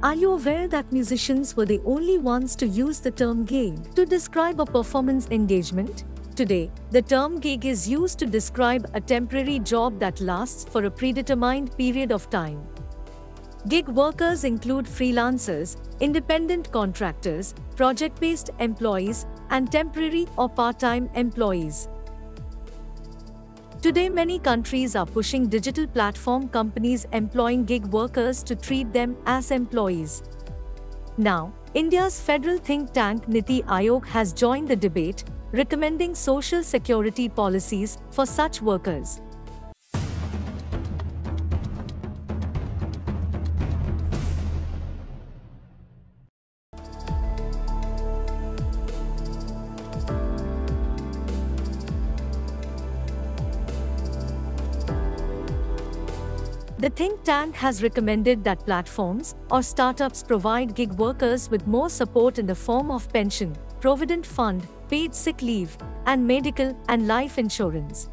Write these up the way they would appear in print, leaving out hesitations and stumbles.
Are you aware that musicians were the only ones to use the term gig to describe a performance engagement? Today, the term gig is used to describe a temporary job that lasts for a predetermined period of time. Gig workers include freelancers, independent contractors, project-based employees, and temporary or part-time employees. Today, many countries are pushing digital platform companies employing gig workers to treat them as employees. Now, India's federal think tank Niti Aayog has joined the debate, recommending social security policies for such workers. The think tank has recommended that platforms or startups provide gig workers with more support in the form of pension, provident fund, paid sick leave, and medical and life insurance.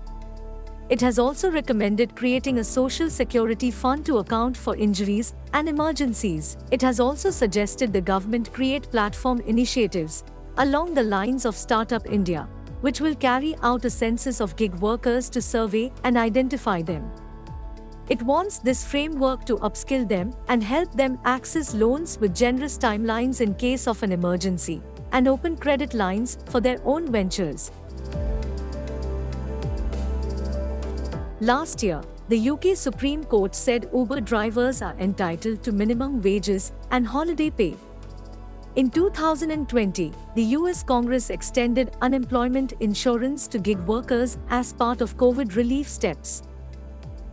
It has also recommended creating a social security fund to account for injuries and emergencies. It has also suggested the government create platform initiatives along the lines of Startup India, which will carry out a census of gig workers to survey and identify them. It wants this framework to upskill them and help them access loans with generous timelines in case of an emergency, and open credit lines for their own ventures. Last year, the UK Supreme Court said Uber drivers are entitled to minimum wages and holiday pay. In 2020, the US Congress extended unemployment insurance to gig workers as part of COVID relief steps.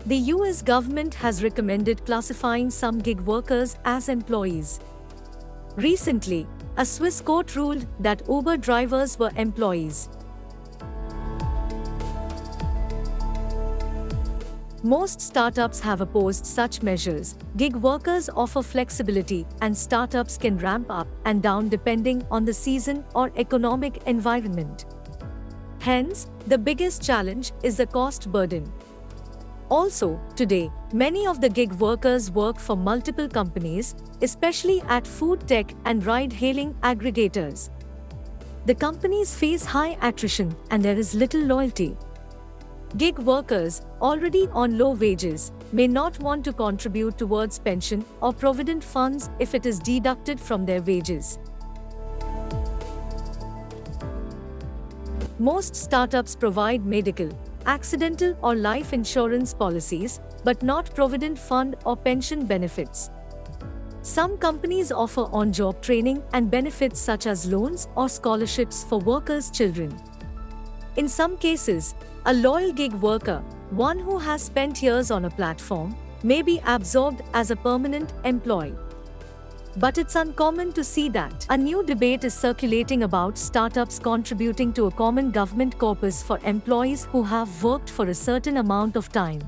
The US government has recommended classifying some gig workers as employees. Recently, a Swiss court ruled that Uber drivers were employees. Most startups have opposed such measures. Gig workers offer flexibility, and startups can ramp up and down depending on the season or economic environment. Hence, the biggest challenge is the cost burden. Also, today, many of the gig workers work for multiple companies, especially at food tech and ride-hailing aggregators. The companies face high attrition and there is little loyalty. Gig workers, already on low wages, may not want to contribute towards pension or provident funds if it is deducted from their wages. Most startups provide medical, accidental or life insurance policies, but not provident fund or pension benefits. Some companies offer on-job training and benefits such as loans or scholarships for workers' children. In some cases, a loyal gig worker, one who has spent years on a platform, may be absorbed as a permanent employee. But it's uncommon to see that. A new debate is circulating about startups contributing to a common government corpus for employees who have worked for a certain amount of time.